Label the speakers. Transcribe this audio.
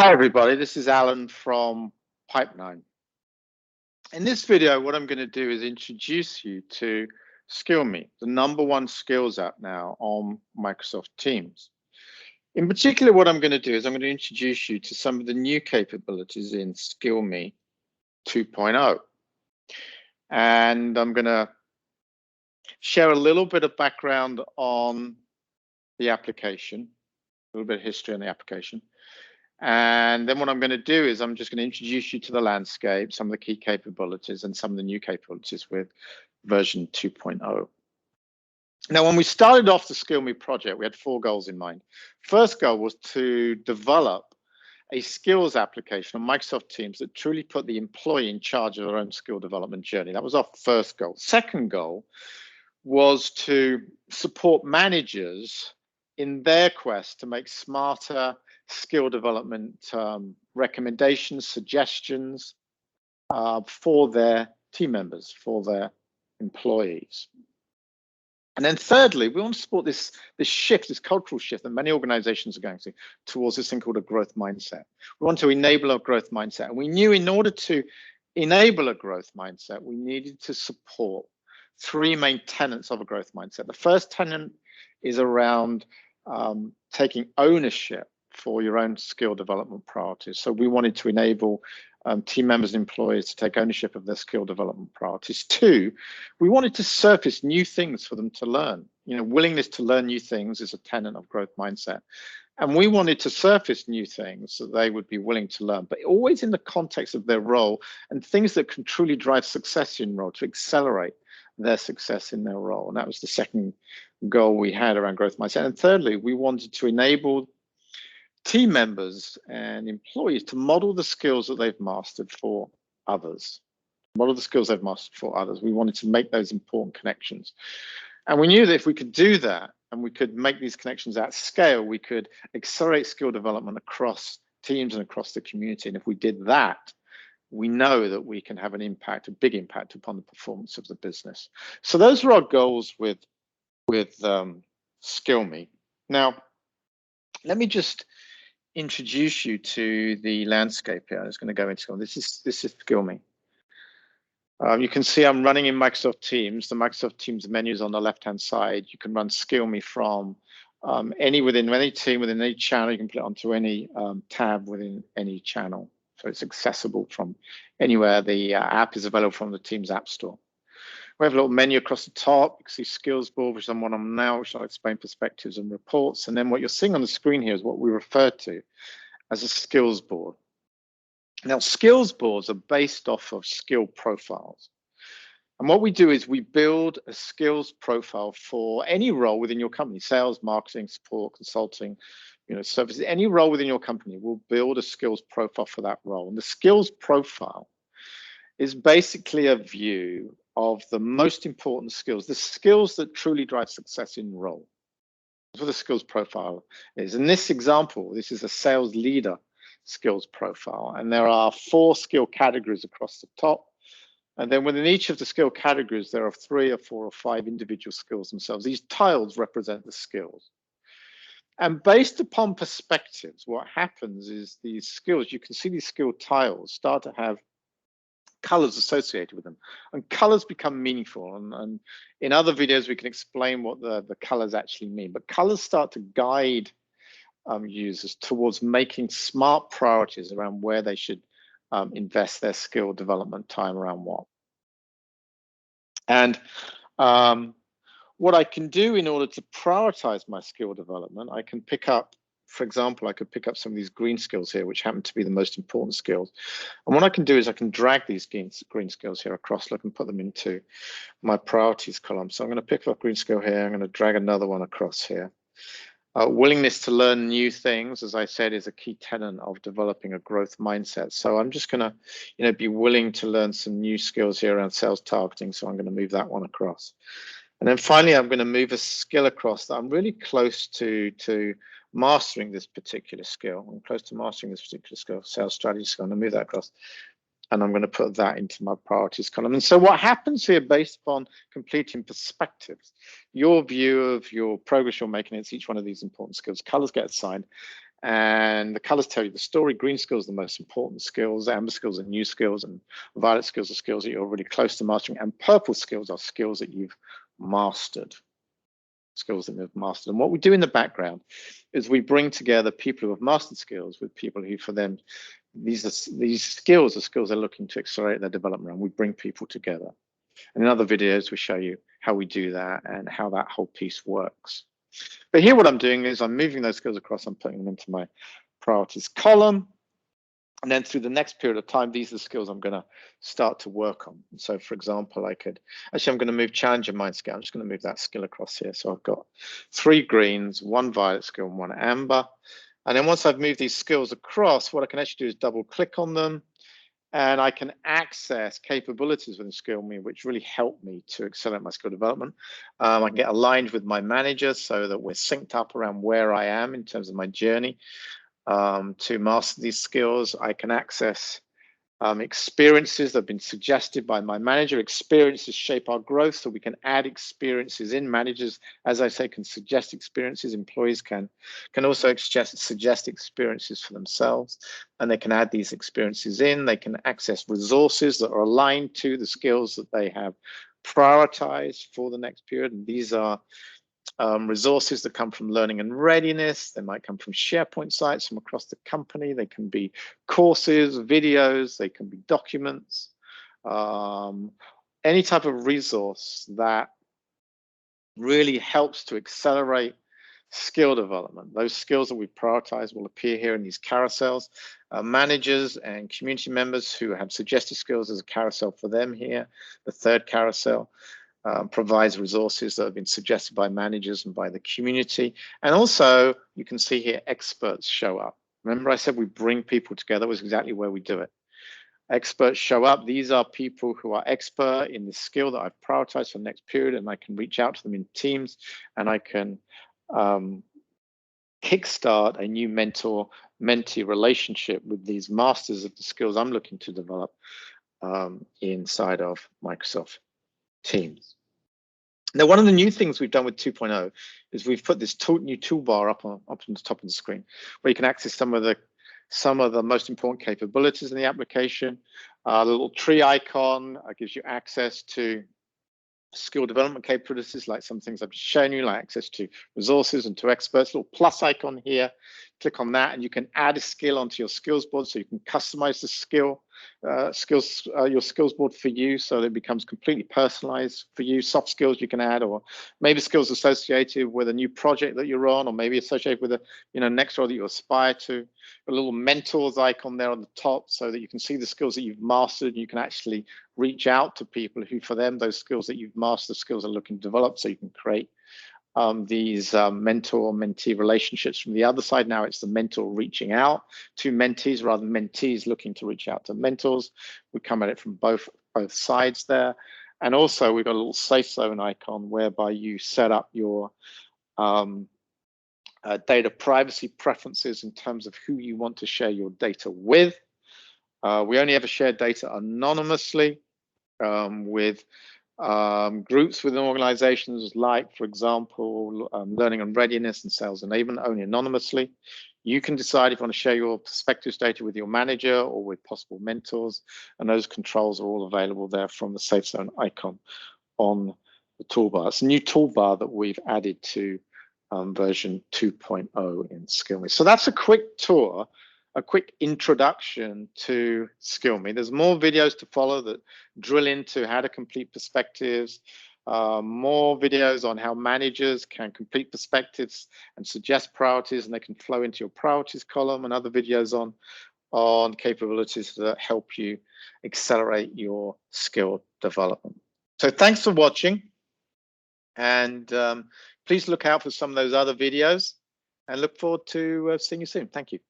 Speaker 1: Hi everybody, this is Alan from Pipe9. In this video, what I'm going to do is introduce you to SkillMe, the #1 skills app now on Microsoft Teams. In particular, what I'm going to do is I'm going to introduce you to some of the new capabilities in SkillMe 2.0. And I'm going to share a little bit of background on the application, a little bit of history on the application. And then what I'm going to do is I'm just going to introduce you to the landscape, some of the key capabilities and some of the new capabilities with version 2.0. Now, when we started off the SkillMe project, we had 4 goals in mind. First goal was to develop a skills application on Microsoft Teams that truly put the employee in charge of their own skill development journey. That was our first goal. Second goal was to support managers in their quest to make smarter skill development recommendations, suggestions for their team members, for their employees. And then thirdly, we want to support this shift, this cultural shift that many organizations are going through towards this thing called a growth mindset. We want to enable a growth mindset. And we knew in order to enable a growth mindset, we needed to support 3 main tenets of a growth mindset. The first tenet is around taking ownership for your own skill development priorities. So we wanted to enable team members and employees to take ownership of their skill development priorities. 2, we wanted to surface new things for them to learn. You know, willingness to learn new things is a tenet of growth mindset. And we wanted to surface new things so they would be willing to learn, but always in the context of their role and things that can truly drive success in role to accelerate their success in their role. And that was the second goal we had around growth mindset. And thirdly, we wanted to enable team members and employees to model the skills that they've mastered for others. Model the skills they've mastered for others. We wanted to make those important connections. And we knew that if we could do that and we could make these connections at scale, we could accelerate skill development across teams and across the community. And if we did that, we know that we can have an impact, a big impact upon the performance of the business. So those were our goals with SkillMe. Now, let me just introduce you to the landscape here. I'm just going to go into this is SkillMe. You can see I'm running in Microsoft Teams. The Microsoft Teams menu is on the left-hand side. You can run SkillMe from within any team, within any channel. You can put it onto any tab within any channel. So it's accessible from anywhere. The app is available from the Teams App Store. We have a little menu across the top. You can see skills board, which I'm on now, which I'll explain perspectives and reports. And then what you're seeing on the screen here is what we refer to as a skills board. Now, skills boards are based off of skill profiles. And what we do is we build a skills profile for any role within your company: sales, marketing, support, consulting, services. Any role within your company will build a skills profile for that role. And the skills profile is basically a view of the most important skills, the skills that truly drive success in role. That's what the skills profile is. In this example, this is a sales leader skills profile, and there are 4 skill categories across the top. And then within each of the skill categories, there are 3 or 4 or 5 individual skills themselves. These tiles represent the skills. And based upon perspectives, what happens is these skills, you can see these skill tiles start to have colors associated with them, and colors become meaningful. And in other videos, we can explain what the colors actually mean, but colors start to guide users towards making smart priorities around where they should invest their skill development time around what. And what I can do in order to prioritize my skill development, I can pick up, for example, I could pick up some of these green skills here, which happen to be the most important skills. And what I can do is I can drag these green skills here across, look, and put them into my priorities column. So I'm going to pick up a green skill here. I'm going to drag another one across here. Willingness to learn new things, as I said, is a key tenet of developing a growth mindset. So I'm just going to, be willing to learn some new skills here around sales targeting. So I'm going to move that one across. And then finally, I'm going to move a skill across that I'm really close to mastering this particular skill. I'm close to mastering this particular skill, sales strategy. So I'm going to move that across, and I'm going to put that into my priorities column. And so what happens here, based upon completing perspectives, your view of your progress you're making against each one of these important skills, colors get assigned, And the colors tell you the story. Green skills are the most important skills, amber skills are new skills, and violet skills are skills that you're already close to mastering, and purple skills are skills that you've mastered. And what we do in the background is we bring together people who have mastered skills with people who, for them, these skills are skills they're looking to accelerate their development, and we bring people together. And in other videos, we show you how we do that and how that whole piece works. But here what I'm doing is I'm moving those skills across, I'm putting them into my priorities column. And then through the next period of time, these are the skills I'm going to start to work on. So for example, I'm going to move challenger mind skill. I'm just going to move that skill across here. So I've got 3 greens, 1 violet skill, and 1 amber. And then once I've moved these skills across, what I can actually do is double click on them. And I can access capabilities within Skill Me, which really help me to accelerate my skill development. I can get aligned with my manager so that we're synced up around where I am in terms of my journey to master these skills. I can access experiences that have been suggested by my manager. Experiences shape our growth, so we can add experiences in. Managers, as I say, can suggest experiences. Employees can also suggest experiences for themselves, and they can add these experiences in. They can access resources that are aligned to the skills that they have prioritized for the next period, and these are resources that come from learning and readiness. They might come from SharePoint sites from across the company. They can be courses, videos, they can be documents, any type of resource that really helps to accelerate skill development. Those skills that we prioritize will appear here in these carousels. Managers and community members who have suggested skills, as a carousel for them here. The third carousel provides resources that have been suggested by managers and by the community. And also, you can see here, experts show up. Remember I said we bring people together, was exactly where we do it. Experts show up. These are people who are expert in the skill that I've prioritized for the next period, and I can reach out to them in teams, and I can kickstart a new mentor-mentee relationship with these masters of the skills I'm looking to develop inside of Microsoft Teams. Now, one of the new things we've done with 2.0 is we've put this new toolbar up on the top of the screen, where you can access some of the most important capabilities in the application. The little tree icon gives you access to skill development capabilities, like some things I've just shown you, like access to resources and to experts. Little plus icon here, click on that, and you can add a skill onto your skills board, so you can customize the your skills board for you, so that it becomes completely personalized for you. Soft skills you can add, or maybe skills associated with a new project that you're on, or maybe associated with a next role that you aspire to. A little mentors icon there on the top, so that you can see the skills that you've mastered. You can actually reach out to people who, for them, those skills that you've mastered, skills are looking to develop, so you can create these mentor-mentee relationships. From the other side now, it's the mentor reaching out to mentees rather than mentees looking to reach out to mentors. We come at it from both sides there. And also we've got a little safe zone icon whereby you set up your data privacy preferences in terms of who you want to share your data with. We only ever share data anonymously with groups within organizations, like, for example, learning and readiness and sales enablement, only anonymously. You can decide if you want to share your perspectives data with your manager or with possible mentors, and those controls are all available there from the safe zone icon on the toolbar. It's a new toolbar that we've added to version 2.0 in SkillMe. So that's a quick tour, a quick introduction to SkillMe. There's more videos to follow that drill into how to complete perspectives, more videos on how managers can complete perspectives and suggest priorities, and they can flow into your priorities column, and other videos on capabilities that help you accelerate your skill development. So thanks for watching, and please look out for some of those other videos, and look forward to seeing you soon. Thank you.